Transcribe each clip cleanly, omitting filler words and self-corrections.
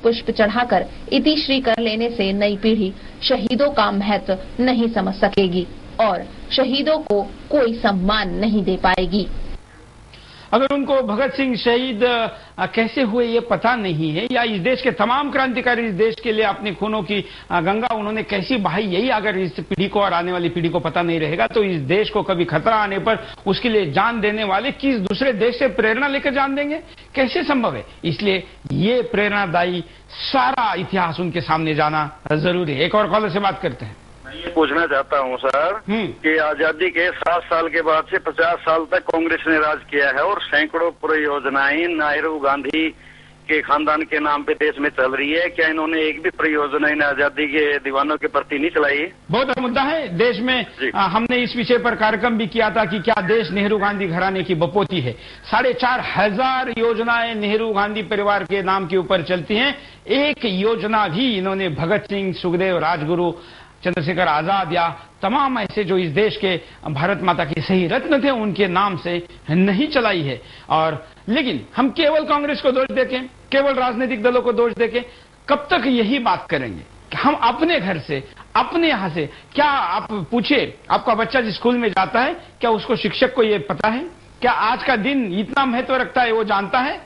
पुष्प चढ़ाकर इतिश्री कर लेने से नई पीढ़ी शहीदों का महत्व नहीं समझ सकेगी और शहीदों को कोई सम्मान नहीं दे पाएगी। अगर उनको भगत सिंह शहीद कैसे हुए ये पता नहीं है, या इस देश के तमाम क्रांतिकारी इस देश के लिए अपने खूनों की गंगा उन्होंने कैसी बहाई, यही अगर इस पीढ़ी को और आने वाली पीढ़ी को पता नहीं रहेगा तो इस देश को कभी खतरा आने पर उसके लिए जान देने वाले किस दूसरे देश से प्रेरणा लेकर जान देंगे, कैसे संभव है। इसलिए ये प्रेरणादायी सारा इतिहास उनके सामने जाना जरूरी है। एक और कॉलर से बात करते हैं। मैं ये पूछना चाहता हूँ सर कि आजादी के 7 साल के बाद से 50 साल तक कांग्रेस ने राज किया है और सैकड़ों परियोजनाएं नेहरू गांधी के खानदान के नाम पे देश में चल रही है। क्या इन्होंने एक भी परियोजना इन आजादी के दीवानों के प्रति नहीं चलाई? बहुत अहम मुद्दा है देश में। हमने इस विषय पर कार्यक्रम भी किया था कि क्या देश नेहरू गांधी घराने की बपोती है। 4,500 योजनाएं नेहरू गांधी परिवार के नाम के ऊपर चलती हैं। एक योजना भी इन्होंने भगत सिंह, सुखदेव, राजगुरु, चंद्रशेखर आजाद या तमाम ऐसे जो इस देश के भारत माता के सही रत्न थे उनके नाम से नहीं चलाई है। और लेकिन हम केवल कांग्रेस को दोष देके, केवल राजनीतिक दलों को दोष देके कब तक यही बात करेंगे? हम अपने घर से, अपने यहां से, क्या आप पूछिए, आपका बच्चा जिस स्कूल में जाता है क्या उसको शिक्षक को यह पता है? क्या आज का दिन इतना महत्व रखता है वो जानता है?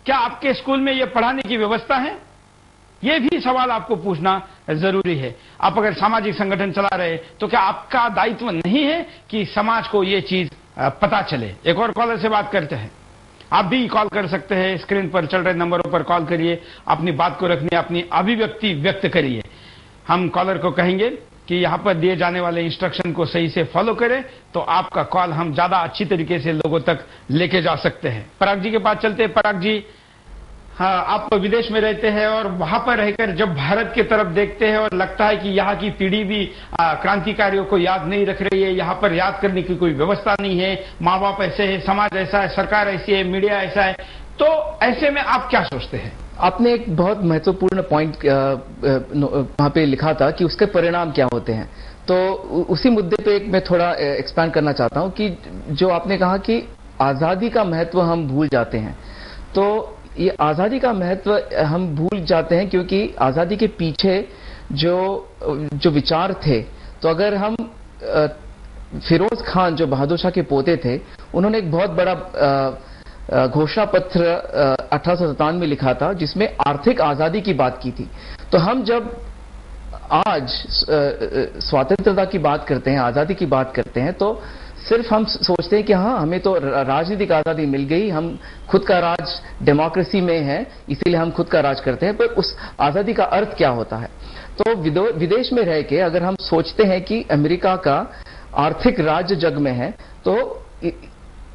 क्या आपके स्कूल में यह पढ़ाने की व्यवस्था है? ये भी सवाल आपको पूछना जरूरी है। आप अगर सामाजिक संगठन चला रहे तो क्या आपका दायित्व नहीं है कि समाज को ये चीज पता चले? एक और कॉलर से बात करते हैं। आप भी कॉल कर सकते हैं, स्क्रीन पर चल रहे नंबरों पर कॉल करिए, अपनी बात को रखने, अपनी अभिव्यक्ति व्यक्त करिए। हम कॉलर को कहेंगे कि यहां पर दिए जाने वाले इंस्ट्रक्शन को सही से फॉलो करें तो आपका कॉल हम ज्यादा अच्छी तरीके से लोगों तक लेके जा सकते हैं। पराग जी के पास चलते हैं। पराग जी, हाँ, आप विदेश में रहते हैं और वहां पर रहकर जब भारत की तरफ देखते हैं और लगता है कि यहाँ की पीढ़ी भी क्रांतिकारियों को याद नहीं रख रही है, यहाँ पर याद करने की कोई व्यवस्था नहीं है, माँ बाप ऐसे है, समाज ऐसा है, सरकार ऐसी है, मीडिया ऐसा है, तो ऐसे में आप क्या सोचते हैं? आपने एक बहुत महत्वपूर्ण पॉइंट वहां पे लिखा था कि उसके परिणाम क्या होते हैं, तो उसी मुद्दे पे मैं थोड़ा एक्सपैंड करना चाहता हूं कि जो आपने कहा कि आजादी का महत्व हम भूल जाते हैं, तो ये आजादी का महत्व हम भूल जाते हैं क्योंकि आजादी के पीछे जो विचार थे, तो अगर हम फिरोज खान जो बहादुर शाह के पोते थे, उन्होंने एक बहुत बड़ा घोषणा पत्र 1857 में लिखा था जिसमें आर्थिक आजादी की बात की थी। तो हम जब आज स्वतंत्रता की बात करते हैं, आजादी की बात करते हैं, तो सिर्फ हम सोचते हैं कि हाँ, हमें तो राजनीतिक आजादी मिल गई, हम खुद का राज डेमोक्रेसी में है इसीलिए हम खुद का राज करते हैं, पर उस आजादी का अर्थ क्या होता है? तो विदेश में रह के अगर हम सोचते हैं कि अमेरिका का आर्थिक राज्य जग में है, तो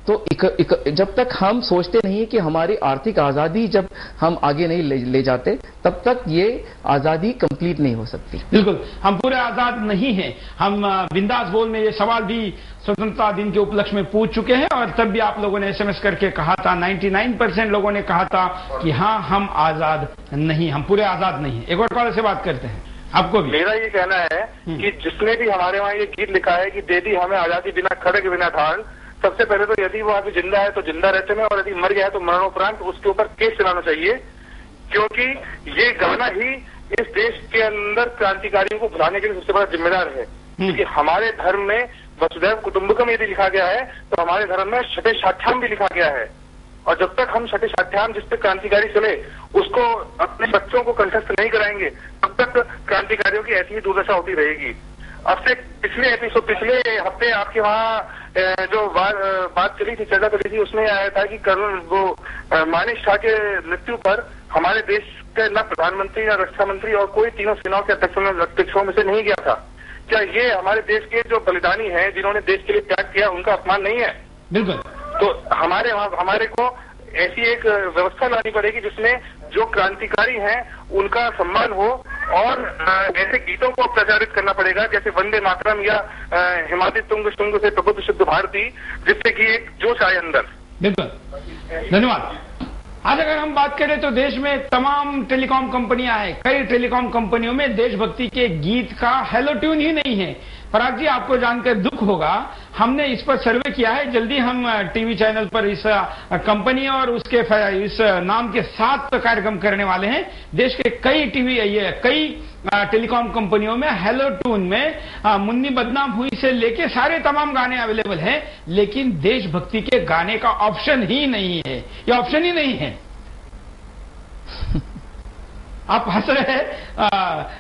जब तक हम सोचते नहीं कि हमारी आर्थिक आजादी जब हम आगे नहीं ले जाते, तब तक ये आजादी कंप्लीट नहीं हो सकती। बिल्कुल, हम पूरे आजाद नहीं हैं। हम बिंदास बोल में ये सवाल भी स्वतंत्रता दिन के उपलक्ष्य में पूछ चुके हैं और तब भी आप लोगों ने SMS करके कहा था, 99% लोगों ने कहा था कि हाँ, हम आजाद नहीं, हम पूरे आजाद नहीं है। एक और कॉलर से बात करते हैं। आपको भी मेरा ये कहना है कि जिसने भी हमारे वहाँ ये गीत लिखा है कि दे दी हमें आजादी बिना खड़ग बिना ढाल, सबसे पहले तो यदि वो अभी जिंदा है तो जिंदा रहते में, और यदि मर गया है तो मरणोपरांत उसके ऊपर केस चलाना चाहिए, क्योंकि ये गाना ही इस देश के अंदर क्रांतिकारियों को भुलाने के लिए सबसे बड़ा जिम्मेदार है। क्योंकि हमारे धर्म में वसुधैव कुटुंबकम यदि लिखा गया है तो हमारे धर्म में छठे साठ्याम भी लिखा गया है, और जब तक हम छठे साठ्याम जिस पे क्रांतिकारी चले उसको अपने बच्चों को कंठस्थ नहीं कराएंगे, तब तक क्रांतिकारियों की ऐसी ही दुर्दशा होती रहेगी। अब से पिछले हफ्ते आपके वहाँ जो बात चली थी, चर्चा चली थी, उसमें आया था कि कर्नल वो मानेक शॉ के मृत्यु पर हमारे देश के न प्रधानमंत्री न रक्षा मंत्री और कोई तीनों सेनाओं के अध्यक्षों में से नहीं गया था। क्या ये हमारे देश के जो बलिदानी हैं, जिन्होंने देश के लिए त्याग किया, उनका अपमान नहीं है? बिल्कुल। तो हमारे को ऐसी एक व्यवस्था लानी पड़ेगी जिसमें जो क्रांतिकारी हैं उनका सम्मान हो, और ऐसे गीतों को प्रचारित करना पड़ेगा जैसे वंदे मातरम या हिमालय तुंग शुंग से प्रबुद्ध शुद्ध भारती, जिससे कि एक जोश आए अंदर। बिल्कुल, धन्यवाद। आज अगर हम बात करें तो देश में तमाम टेलीकॉम कंपनियां हैं, कई टेलीकॉम कंपनियों में देशभक्ति के गीत का हेलो ट्यून ही नहीं है। पराग जी, आपको जानकर दुख होगा, हमने इस पर सर्वे किया है। जल्दी हम टीवी चैनल पर इस कंपनी और उसके इस नाम के 7 कार्यक्रम करने वाले हैं। देश के कई कई टेलीकॉम कंपनियों में हेलो ट्यून में मुन्नी बदनाम हुई से लेके सारे तमाम गाने अवेलेबल हैं, लेकिन देशभक्ति के गाने का ऑप्शन ही नहीं है। ये ऑप्शन ही नहीं है। आप हंस रहे हैं,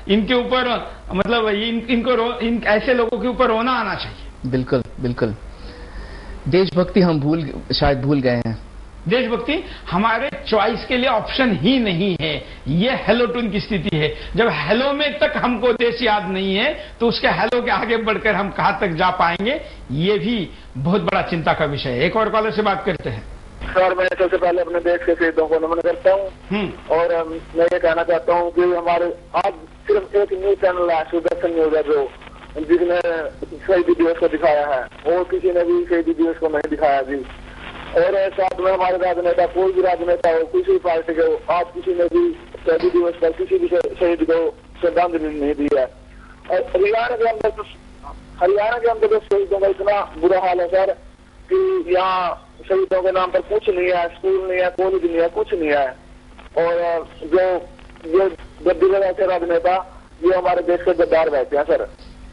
इनके ऊपर मतलब इनको ऐसे लोगों के ऊपर रोना आना चाहिए। बिल्कुल बिल्कुल, देशभक्ति हम शायद भूल गए हैं। देशभक्ति हमारे चॉइस के लिए ऑप्शन ही नहीं है। ये हेलो ट्यून की स्थिति है। जब हेलो में तक हमको देश याद नहीं है तो उसके हेलो के आगे बढ़कर हम कहां तक जा पाएंगे, ये भी बहुत बड़ा चिंता का विषय है। एक और कॉलर से बात करते हैं। सर, मैं सबसे पहले अपने देश के शहीदों को नमन करता हूँ और मैं ये कहना चाहता हूँ कि हमारे आज सिर्फ एक न्यूज चैनल है, सुदर्शन न्यूज है, जो जिसने शहीदी दिवस को दिखाया है, और किसी ने भी शहीदी दिवस को नहीं दिखाया जी। और साथ में हमारे राजनेता, कोई भी राजनेता हो, किसी पार्टी के हो, आज किसी ने भी शहीदी दिवस पर किसी भी शहीद को श्रद्धांजलि नहीं दी है। और हरियाणा के अंदर तो शहीदों का इतना बुरा हाल है सर कि यहाँ शहीदों के नाम पर कुछ नहीं है, स्कूल नहीं है, कॉलेज नहीं है, कुछ नहीं है। और जो गद्दी रहते राजनेता, ये हमारे देश के गद्दार रहते हैं सर।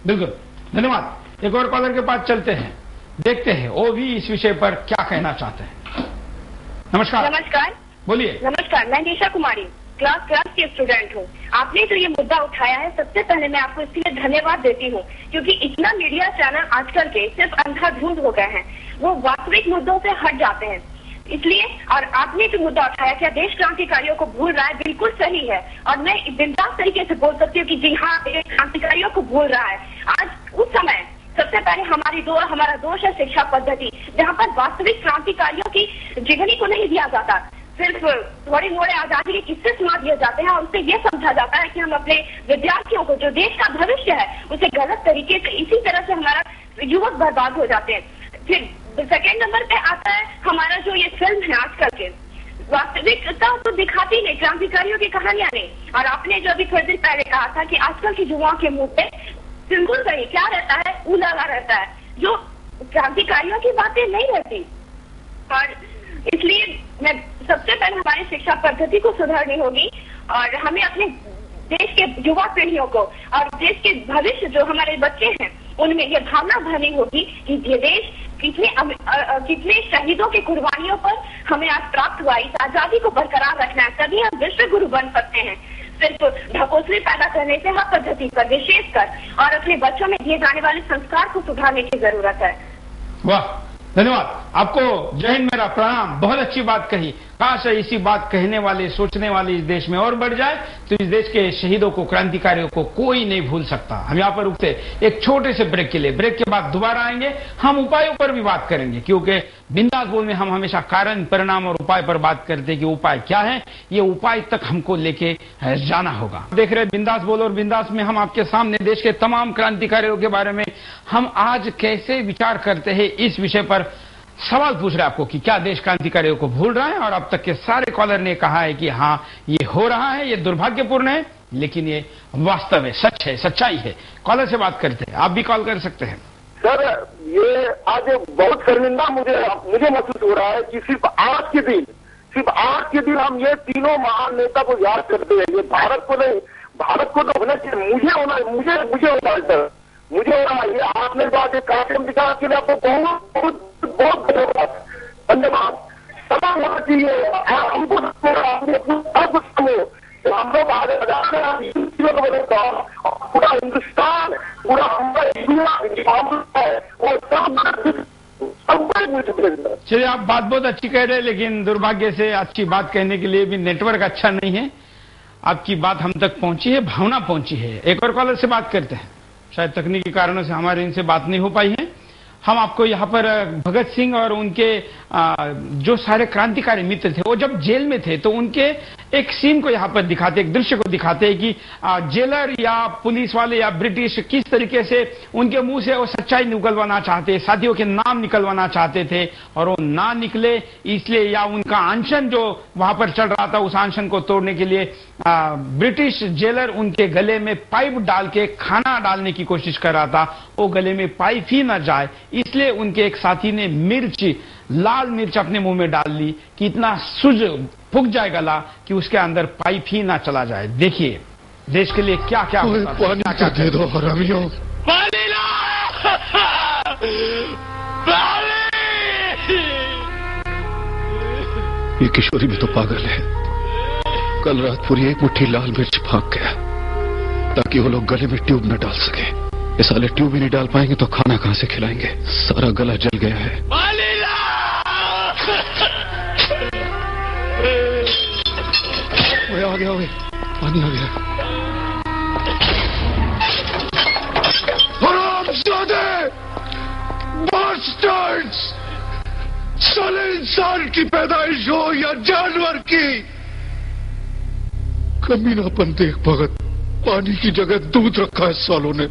बिल्कुल, धन्यवाद। एक और कॉलर के पास चलते हैं, देखते हैं वो भी इस विषय पर क्या कहना चाहते हैं। नमस्कार। नमस्कार, बोलिए। नमस्कार, मैं निशा कुमारी क्लास 12 की स्टूडेंट हूँ। आपने जो ये मुद्दा उठाया है, सबसे पहले मैं आपको इसके लिए धन्यवाद देती हूँ, क्योंकि इतना मीडिया चैनल आजकल के सिर्फ अंधाधुंध हो गए हैं, वो वास्तविक मुद्दों से हट जाते हैं। इसलिए, और आपने जो मुद्दा उठाया, क्या देश क्रांतिकारियों को भूल रहा है, बिल्कुल सही है। और मैं बिंदास तरीके से बोल सकती हूँ कि जी हाँ, देश क्रांतिकारियों को भूल रहा है। आज उस समय सबसे पहले हमारा दोष है शिक्षा पद्धति, जहाँ पर वास्तविक क्रांतिकारियों की जीवनी को नहीं दिया जाता, सिर्फ थोड़े मोड़े आजादी के किस्से सुना दिए जाते हैं और उससे ये समझा जाता है कि हम अपने विद्यार्थियों को, जो देश का भविष्य है, उसे गलत तरीके से, इसी तरह से हमारा युवक बर्बाद हो जाते हैं। फिर सेकेंड नंबर पे आता है हमारा जो ये फिल्म है आजकल के, वास्तविकता तो दिखाती नहीं, क्रांतिकारियों की कहानियां नहीं। और आपने जो अभी थोड़ी देर पहले कहा था कि आजकल के युवाओं के मुंह पे बिल्कुल सही क्या रहता है, उलाला रहता है, जो क्रांतिकारियों की बातें नहीं रहती। और इसलिए मैं सबसे पहले हमारी शिक्षा पद्धति को सुधारनी होगी और हमें अपने देश के युवा पीढ़ियों को और देश के भविष्य जो हमारे बच्चे हैं उनमें यह भावना भरनी होगी कि ये देश कितने शहीदों की कुर्बानियों पर हमें आज प्राप्त हुआ। इस आजादी को बरकरार रखना है, तभी हम विश्व गुरु बन सकते हैं। सिर्फ ढकोसले पैदा करने से हर पद्धति पर विशेषकर और अपने बच्चों में दिए जाने वाले संस्कार को सुधारने की जरूरत है। वाह, धन्यवाद आपको। जय हिंद, मेरा प्रणाम। बहुत अच्छी बात कही। काश इसी बात कहने वाले, सोचने वाले इस देश में और बढ़ जाए तो इस देश के शहीदों को, क्रांतिकारियों को कोई नहीं भूल सकता। हम यहाँ पर रुकते एक छोटे से ब्रेक के लिए। ब्रेक के बाद दोबारा आएंगे, हम उपायों पर भी बात करेंगे, क्योंकि बिंदास बोल में हम हमेशा कारण, परिणाम और उपाय पर बात करते हैं कि उपाय क्या है। ये उपाय तक हमको लेके जाना होगा। देख रहे बिंदास बोल, और बिंदास में हम आपके सामने देश के तमाम क्रांतिकारियों के बारे में हम आज कैसे विचार करते हैं, इस विषय पर सवाल पूछ रहे हैं आपको कि क्या देश क्रांतिकारियों को भूल रहा है। और अब तक के सारे कॉलर ने कहा है कि हाँ, ये हो रहा है, ये दुर्भाग्यपूर्ण है, लेकिन ये वास्तव है, सच है, सच्चाई है। कॉलर से बात करते हैं, आप भी कॉल कर सकते हैं। सर, ये आज बहुत शर्मिंदा मुझे महसूस हो रहा है कि सिर्फ आज के दिन हम ये तीनों महान नेता को याद करते हैं। ये भारत को नहीं, भारत को तो होना चाहिए, मुझे होना है सर, मुझे हो रहा है। ये आपने जो आज कार्यक्रम दिखा के लिए आपको बहुत धन्यवाद। तमाम होना चाहिए हमको, हम लोग आगे पूरा हिंदुस्तान, पूरा चलिए, आप बात बहुत अच्छी कह रहे हैं, लेकिन दुर्भाग्य से अच्छी बात कहने के लिए भी नेटवर्क अच्छा नहीं है। आपकी बात हम तक पहुंची है, भावना पहुंची है। एक और कॉलर से बात करते हैं। शायद तकनीकी कारणों से हमारे इनसे बात नहीं हो पाई है। हम आपको यहाँ पर भगत सिंह और उनके जो सारे क्रांतिकारी मित्र थे, वो जब जेल में थे तो उनके एक सीन को यहाँ पर दिखाते, एक दृश्य को दिखाते हैं कि जेलर या पुलिस वाले या ब्रिटिश किस तरीके से उनके मुंह से वो सच्चाई निकलवाना चाहते, साथियों के नाम निकलवाना चाहते थे और वो ना निकले, इसलिए या उनका अनशन जो वहां पर चल रहा था उस अनशन को तोड़ने के लिए ब्रिटिश जेलर उनके गले में पाइप डाल के खाना डालने की कोशिश कर रहा था, वो गले में पाइप ही न जाए, इसलिए उनके एक साथी ने लाल मिर्च अपने मुंह में डाल ली कि इतना फूक जाए गला कि उसके अंदर पाइप ही ना चला जाए। देखिए देश के लिए क्या क्या पानी क्या दे दो हरामियों, पानी ला! पानी! ये किशोरी भी तो पागल है। कल रात पूरी एक मुट्ठी लाल मिर्च भाग गया ताकि वो लोग गले में ट्यूब न डाल सके। ये साले ट्यूब ही नहीं डाल पाएंगे तो खाना कहां से खिलाएंगे? सारा गला जल गया है। पानी ला! ओए आ गया, पानी आ गया। हरामजादे, बास्टर्ड्स! साले इंसान की पैदाइश हो या जानवर की, कमीनापन देख भगत, पानी की जगह दूध रखा है सालों ने।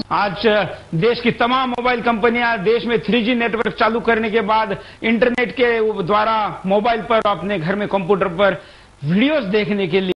आज देश की तमाम मोबाइल कंपनियां देश में 3G नेटवर्क चालू करने के बाद इंटरनेट के द्वारा मोबाइल पर अपने घर में कंप्यूटर पर वीडियोस देखने के लिए